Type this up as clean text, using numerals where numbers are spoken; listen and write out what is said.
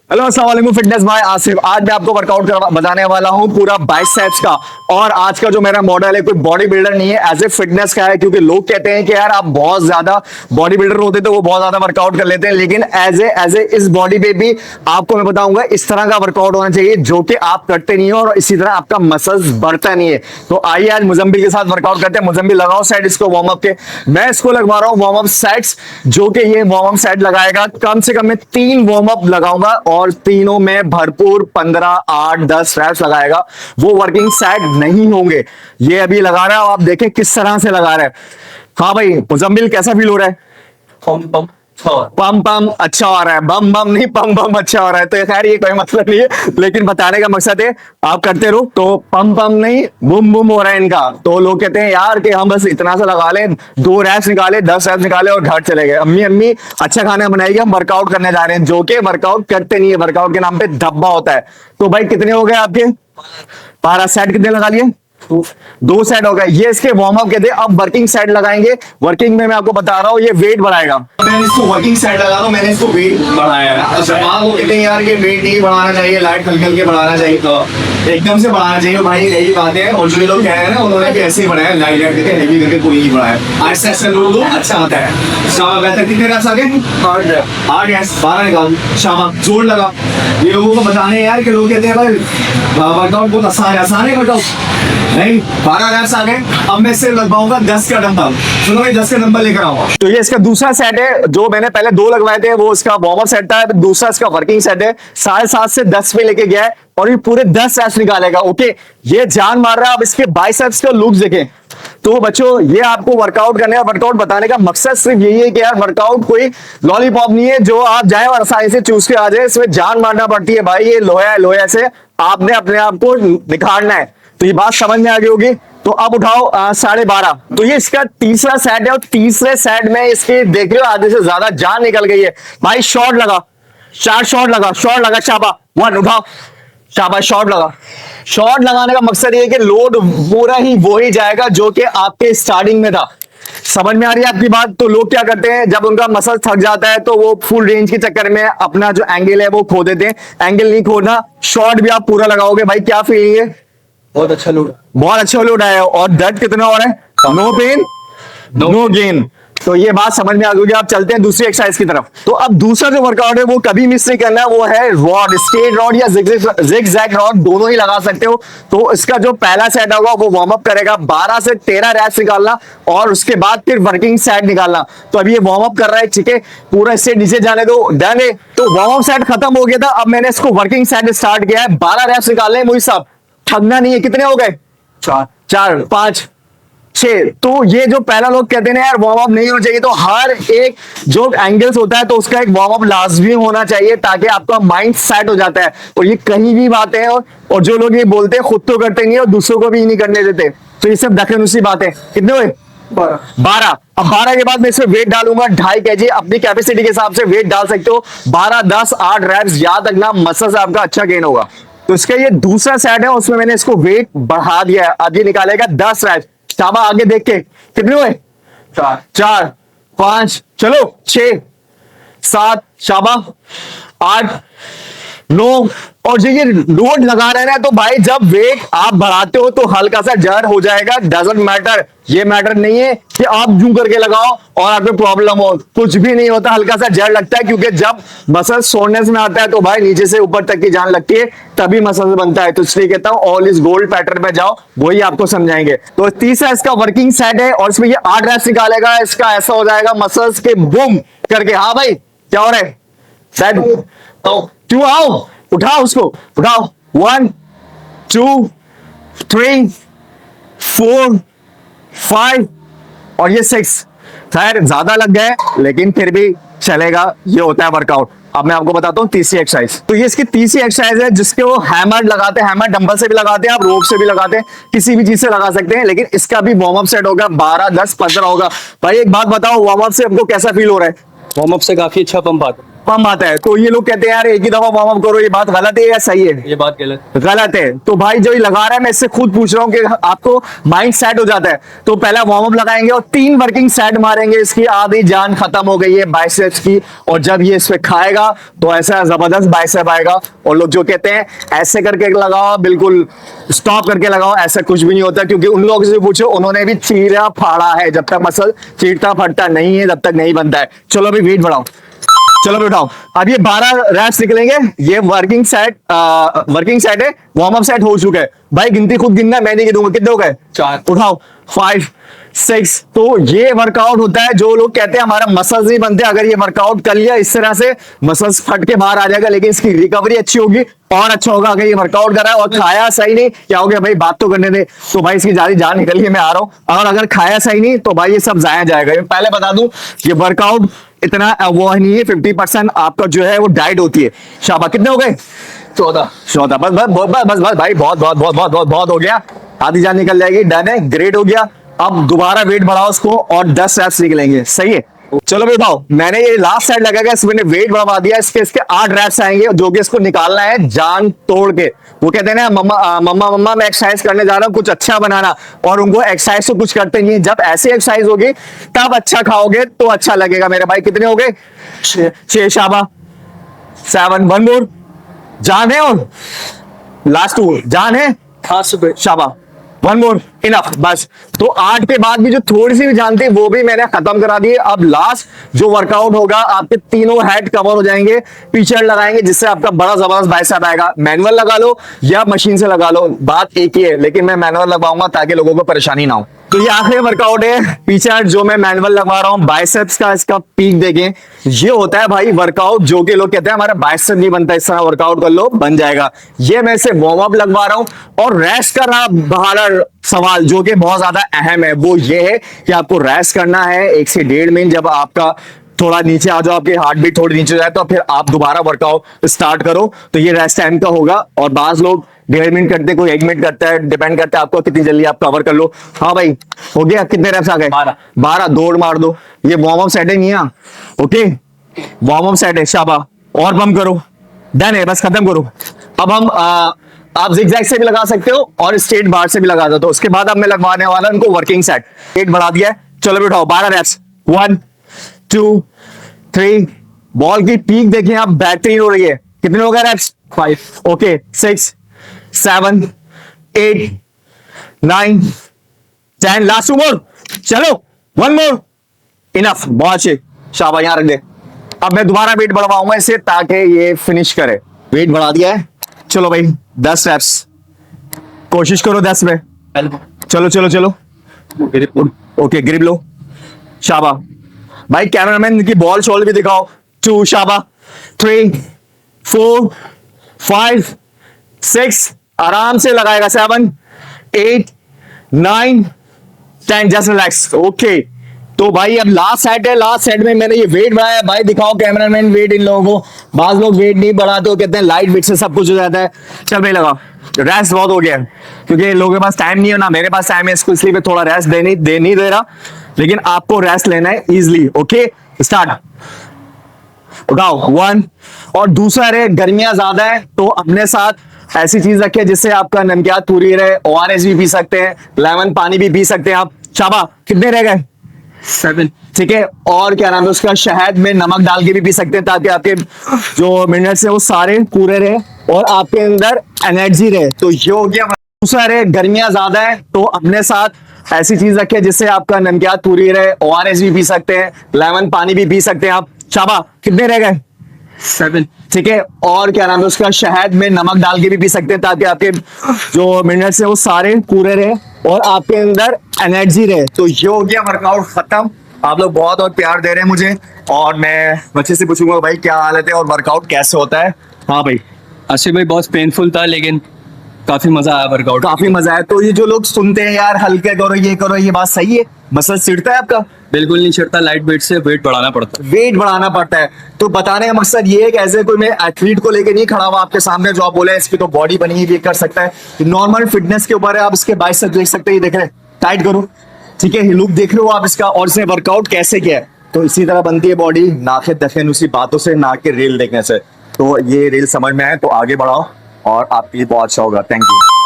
Hello अस्सलाम वालेकुम fitness भाई आसिफ। आज मैं आपको वर्कआउट बताने वाला हूँ पूरा बाइसेप्स का। और आज का जो मेरा मॉडल है कोई बॉडी बिल्डर नहीं है, एज ए फिटनेस का है। क्योंकि लोग कहते हैं कि यार आप बहुत ज्यादा बॉडी बिल्डर होते तो वो बहुत ज्यादा वर्कआउट कर लेते हैं, लेकिन एज ए इस बॉडी पे भी आपको मैं बताऊंगा इस तरह का वर्कआउट होना चाहिए जो कि आप करते नहीं हो और इसी तरह आपका मसल्स बढ़ता नहीं है। तो आइए आज मुजम्बिल के साथ वर्कआउट करते हैं। मुजम्बिल लगाओ सेट इसको वार्म अप के। मैं इसको लगवा रहा हूँ वार्म अप सेट्स, जो कि ये वार्म अप सेट लगाएगा कम से कम मैं 3 वार्म अप लगाऊंगा और तीनों में भरपूर 15, 8, 10 रैप्स लगाएगा। वो वर्किंग सेट नहीं होंगे। ये अभी लगा रहा है, आप देखें किस तरह से लगा रहा है। हाँ भाई मुजम्मिल कैसा फील हो रहा है? पम पम अच्छा हो रहा है, बम बम नहीं पम पम अच्छा हो रहा है। तो खैर ये कोई मतलब नहीं है, लेकिन बताने का मकसद है आप करते रहो। तो पम पम नहीं बुम बुम हो रहा है इनका। तो लोग कहते हैं यार कि हम बस इतना सा लगा लें, 2 रैप्स निकाले, 10 रैप्स निकाले और घर चले गए। अम्मी अम्मी अच्छा खाना बनाएगी, हम वर्कआउट करने जा रहे हैं, जो कि वर्कआउट करते नहीं है। वर्कआउट के नाम पे धब्बा होता है। तो भाई कितने हो गए आपके? 12 सेट कितने लगा लिए? 2 सेट हो गए। ये इसके वार्म अप के थे। अब वर्किंग सेट लगाएंगे। वर्किंग में मैं आपको बता रहा हूँ ये वेट बढ़ाएगा। मैंने इसको वर्किंग सेट लगा रहा हूँ, मैंने इसको वेट बढ़ाया है। अच्छा आपको कहते हैं यार कि वेट नहीं बढ़ाना चाहिए, लाइट हल्के हल्के बढ़ाना चाहिए, तो एकदम से बढ़ाना चाहिए भाई, यही बात है। और जो लोग कह रहे हैं ना उन्होंने भी ऐसे ही बढ़ाया, लाइट लाइट करके हेवी करके कोई नहीं बढ़ाया। आहिस्ता आहिस्ता लोग अच्छा आता है। शाबाश, बेहतर कितने रैप्स आ गए? 8 गैस 12 निकाल। शाबाश, जोर लगा। ये लोगों को बताने यार कि लोग कहते हैं भाई वर्कआउट बहुत आसान है वर्कआउट नहीं। 12 रैप्स आ गए। अब मैं सिर्फ लगवाऊंगा 10 का डंबल। सुनो भाई 10 का डंबल लेकर आऊंगा। तो ये इसका दूसरा सेट है। जो मैंने पहले 2 लगवाए थे वो इसका वार्म अप सेट था, दूसरा इसका वर्किंग सेट है। 7.5 से 10 पे लेके गया है और ये पूरे 10 रैप्स निकालेगा। ओके, ये जान मार रहा है। अब इसके बाइसेप्स का लुक देखें। तो बच्चों ये आपको वर्कआउट करने का, वर्कआउट बताने का मकसद सिर्फ यही है कि यार वर्कआउट कोई लॉलीपॉप नहीं है जो आप जाए और आसानी से चूस के आ जाए। इसमें जान मारना पड़ती है भाई। ये लोहा है, लोहे से आपने अपने आप को निखारना है। तो ये बात समझ में आ गई होगी। तो अब उठाओ 12.5। तो ये इसका तीसरा सेट है और तीसरे सेट में इसके देख रहे हो आधे से ज्यादा जान निकल गई है भाई। शॉट लगा, 4 शॉट लगा, शॉट लगा। शाबा 1 उठाओ, शाबाश शॉट लगा। शॉट लगाने का मकसद ये है कि लोड पूरा ही वो ही जाएगा जो कि आपके स्टार्टिंग में था। समझ में आ रही है आपकी बात? तो लोग क्या करते हैं जब उनका मसल थक जाता है तो वो फुल रेंज के चक्कर में अपना जो एंगल है वो खो देते हैं। एंगल नहीं खोना, शॉट भी आप पूरा लगाओगे। भाई क्या फीलिंग है? बहुत अच्छा लोड, बहुत अच्छा लोड आया। और दर्द कितना हो रहा है? No pain no gain. तो ये बात समझ में आ गई। आप चलते हैं दूसरी एक्सरसाइज की तरफ। तो अब दूसरा जो वर्कआउट है वो कभी मिस नहीं करना, वो है रॉड, स्ट्रेट रॉड या जिग-जैग रॉड, दोनों ही लगा सकते हो। तो इसका जो पहला सेट होगा वो वार्म अप करेगा, 12 से 13 रैप्स निकालना और उसके बाद फिर वर्किंग सेट निकालना। तो अभी ये वार्म अप कर रहा है, ठीक है, पूरा इससे नीचे जाने दो। डन है। तो वार्म अप सेट खत्म हो गया था। अब मैंने इसको वर्किंग सेट स्टार्ट किया है। 12 रैप्स निकालने मुझे सब, थकना नहीं है। कितने हो गए? 4, 5, 6। तो ये जो पहला लोग कहते हैं यार वार्म अप नहीं होना चाहिए, तो हर एक जो एंगल्स होता है तो उसका एक वार्म अप लाजमी होना चाहिए ताकि आपका माइंड सेट हो जाता है। और ये कहीं भी बातें हैं और जो लोग ये बोलते हैं खुद तो करते नहीं और दूसरों को भी नहीं करने देते, तो ये सब दखलअंदाजी बातें। कितने हुए? 12। अब 12 के बाद मैं इसमें वेट डालूंगा 2.5 kg। अपनी कैपेसिटी के हिसाब से वेट डाल सकते हो। 12, 10, 8 रैप्स। याद रखना मसल से आपका अच्छा गेन होगा। तो इसका ये दूसरा सेट है, उसमें मैंने इसको वेट बढ़ा दिया है। अब ये निकालेगा 10 रैप्स। शाबा आगे देख के कितने हुए? 4, 5, चलो 6, 7, शाबा 8, 9। और जो ये लोड लगा रहे हैं तो भाई जब वेट आप बढ़ाते हो तो हल्का सा जर हो जाएगा, डजंट मैटर। ये मैटर नहीं है कि आप जूं करके लगाओ और आपको प्रॉब्लम हो, कुछ भी नहीं होता। हल्का सा जर लगता है क्योंकि जब मसल सोनेस में आता है तो भाई नीचे से ऊपर तक की जान लगती है, तभी मसल बनता है। तो इसलिए कहता हूं ऑल इज गोल्ड पैटर्न में जाओ, वही आपको समझाएंगे। तो तीसरा इसका वर्किंग सेट है और इसमें ये 8 रैप्स निकालेगा। इसका ऐसा हो जाएगा मसल्स के बूम करके। हाँ भाई क्या हो रहा है? सेट तो क्यों आओ, उठाओ उसको, उठाओ। 1, 2, 3, 4, 5 और ये 6। खैर ज्यादा लग गए लेकिन फिर भी चलेगा, ये होता है वर्कआउट। अब मैं आपको बताता हूँ तीसरी एक्सरसाइज। तो ये इसकी तीसरी एक्सरसाइज है जिसके वो हैमर लगाते हैं। हैमर डंबल से भी लगाते हैं, आप रोप से भी लगाते हैं, किसी भी चीज से लगा सकते हैं। लेकिन इसका भी वार्म अप सेट होगा 12, 10, 15 होगा। भाई एक बात बताओ, वार्म अप से हमको कैसा फील हो रहा है? वार्म अप से काफी अच्छा पंप आता है। कम आता है। तो ये लोग कहते हैं यार एक ही दफा वार्म अप करो, ये बात गलत है या सही है? ये बात गलत है। तो भाई जो ये लगा रहा है मैं इससे खुद पूछ रहा हूँ कि आपको माइंड सेट हो जाता है। तो पहला वार्म अप लगाएंगे और 3 वर्किंग सेट मारेंगे, इसकी आधी जान खत्म हो गई है बाइसेप्स की। और जब ये इस पे खाएगा तो ऐसा जबरदस्त बाइसेप आएगा। और लोग जो कहते हैं ऐसे करके लगाओ, बिल्कुल स्टॉप करके लगाओ, ऐसा कुछ भी नहीं होता, क्योंकि उन लोगों से पूछो उन्होंने भी चीरा फाड़ा है। जब तक मसल चीरता फटता नहीं है तब तक नहीं बनता है। चलो अभी वेट बढ़ाओ, चलो उठाओ। अब ये 12 रैप्स निकलेंगे। ये वर्किंग सेट है, वार्म अप सेट हो चुका है। भाई गिनती खुद गिनना, मैं नहीं गिनूंगा। कितने हो गए? 4। उठाओ 5 6। तो ये वर्कआउट होता है। जो लोग कहते हैं हमारा मसल्स नहीं बनते, अगर ये वर्कआउट कर लिया इस तरह से मसल्स फट के बाहर आ जाएगा, लेकिन इसकी रिकवरी अच्छी होगी और अच्छा होगा अगर ये वर्कआउट करा है और खाया सही नहीं। क्या हो गया भाई, बात तो करने दे। तो भाई इसकी ज्यादा जान निकल गई, मैं आ रहा हूं। और अगर खाया सही नहीं तो भाई ये सब जाया जाएगा। मैं पहले बता दूं ये वर्कआउट इतना वो नहीं है, 50% आपका जो है वो डाइट होती है। शाबाश, कितने हो गए? 14। बस बस बस बस बस भाई, बहुत बहुत बहुत बहुत बहुत बहुत हो गया। आधी जान निकल जाएगी, डन है, ग्रेट हो गया। अब दोबारा वेट बढ़ाओ उसको और 10 रैप्स निकलेंगे, सही है। चलो भाई बताओ, मैंने ये लास्ट साइड लगा, मैंने वेट बढ़ा दिया, इसके 8 रैप्स आएंगे जो कि इसको निकालना है जान तोड़ के। वो कहते हैं ना मम्मा मैं एक्सरसाइज करने जा रहा हूँ, कुछ अच्छा बनाना। और उनको एक्सरसाइज तो कुछ करते नहीं है। जब ऐसी एक्सरसाइज होगी तब अच्छा खाओगे तो अच्छा लगेगा मेरे भाई। कितने हो गए? 6। शाबा 7। 1 मोर, जान है। और लास्ट 2 जान है। हाँ सुबह। शाबा 1 मोर, इनफ। बस तो 8 के बाद भी जो थोड़ी सी भी जानते हैं वो भी मैंने खत्म करा दी। अब लास्ट जो वर्कआउट होगा, आपके तीनों हेड कवर हो जाएंगे, पीछे लगाएंगे, जिससे आपका बड़ा जबरदस्त बाइसेप आएगा। मैनुअल लगा लो या मशीन से लगा लो, बात एक ही है, लेकिन मैं मैनुअल लगवाऊंगा ताकि लोगों को परेशानी ना हो। तो ये आखिरी वर्कआउट है पीछे जो मैं मैनुअल लगवा रहा हूँ बाइसेप्स का। इसका पीक देखें, ये होता है भाई वर्कआउट जो कि लोग कहते हैं हमारा बाइसेप नहीं बनता, इस तरह वर्कआउट कर लो बन जाएगा। ये मैं इसे वार्म अप लगवा रहा हूँ। और रेस्ट कर रहा बाहर सवाल जो कि बहुत ज्यादा अहम है, वो ये है कि आपको रेस्ट करना है 1 से 1.5 मिनट। जब आपका थोड़ा नीचे आ जाओ, आपकी हार्ट बीट थोड़ी नीचे जाए, तो फिर आप दोबारा वर्कआउट स्टार्ट करो। तो ये रेस्ट टाइम का होगा। और बाज लोग 1.5 मिनट करते, कोई 1 मिनट करता है, डिपेंड करता है आपको कितनी जल्दी आप कवर कर लो। हाँ भाई हो गया, कितने रेप्स आ गए? 12। दौड़ मार दो। ये वार्म अप सेट है नहीं, ओके वार्म अप सेट है। शाबा और बम करो, डन है, बस खत्म करो। अब हम आप जिगजैग से भी लगा सकते हो और स्ट्रेट बार से भी लगा दो। तो उसके बाद अब मैं लगवाने वाला उनको वर्किंग सेट। वेट बढ़ा दिया है, चलो बैठाओ 12 रेप्स। 1 2 3। बॉल की पीक देखिए आप, बेहतरीन हो रही है। कितने हो गए रेप्स? 5। ओके 6 7 8 9 10। लास्ट 2 मोर, चलो 1 मोर, इनफ, बहुत अच्छे। शाबाश, यहां रख दे। अब मैं दोबारा वेट बढ़वाऊंगा इसे ताकि ये फिनिश करे। वेट बढ़ा दिया है, चलो भाई 10 रेप्स, कोशिश करो 10 में। चलो चलो चलो, ओके ग्रिप लो। शाबा भाई, कैमरामैन की बॉल शॉल भी दिखाओ। 2 शाबा 3 4 5 6, आराम से लगाएगा। 7 8 9 10, जस्ट रिलैक्स। ओके तो भाई अब लास्ट सेट है। लास्ट सेट में मैंने ये वेट बढ़ाया। भाई दिखाओ कैमरामैन वेट इन लोगों को। बाज लोग वेट नहीं बढ़ाते हो, कहते हैं लाइट वेट से सब कुछ हो जाता है। चल भाई लगा, रेस्ट बहुत हो गया क्योंकि लोगों के पास टाइम नहीं है ना, मेरे पास टाइम है, इसको इसलिए मैं थोड़ा रेस्ट दे नहीं दे रहा, लेकिन आपको रेस्ट लेना है इजिली। ओके स्टार्ट, उठाओ 1। और दूसरा है गर्मियां ज्यादा है तो अपने साथ ऐसी चीज रखे जिससे आपका नमकियात पूरी रहे। ORS भी पी सकते हैं, लेमन पानी भी पी सकते हैं आप। शाबा कितने रह गए? 7। ठीक है, और क्या नाम है उसका, शहद में नमक डाल के भी पी सकते हैं ताकि आपके जो मिनट्स है वो सारे पूरे रहे और आपके अंदर एनर्जी रहे। तो ये हो गया। दूसरा है गर्मियां ज्यादा है तो अपने साथ ऐसी चीज रखे जिससे आपका नमकियात पूरी रहे। ORS भी पी सकते हैं, लेमन पानी भी पी सकते हैं आप। शाबा कितने रह गए? 7। ठीक है, और क्या नाम है उसका, शहद में नमक डाल के भी पी सकते हैं ताकि आपके जो मिनट्स है वो सारे पूरे रहे और आपके अंदर एनर्जी रहे। तो ये हो गया वर्कआउट खत्म। आप लोग बहुत और प्यार दे रहे हैं मुझे और मैं बच्चे से पूछूंगा भाई क्या हालत है और वर्कआउट कैसे होता है। हाँ भाई आसिफ भाई बहुत पेनफुल था लेकिन काफी मजा आया वर्कआउट, काफी मजा आया। तो ये जो लोग सुनते हैं यार हल्के करो ये करो, ये बात सही है? मसल चिढ़ता है आपका? बिल्कुल नहीं चिढ़ता, लाइट वेट से वेट बढ़ाना पड़ता है। वेट बढ़ाना पड़ता है। तो बताने का मकसद ये है कि ऐसे कोई मैं एथलीट को लेके नहीं खड़ा हुआ आपके सामने जो आप बोले इसकी तो बॉडी बनी हुई कर सकता है। नॉर्मल फिटनेस के ऊपर है, आप इसके बाइसेप्स देख सकते हैं, ये देख रहे हैं, टाइट करो, ठीक है, लुक देख रहे हो आप इसका और इसने वर्कआउट कैसे किया है। तो इसी तरह बनती है बॉडी, नाके दखन उसी बातों से, नाक के रील देखने से। तो ये रील समझ में आए तो आगे बढ़ाओ और आपके लिए बहुत अच्छा होगा। Thank you.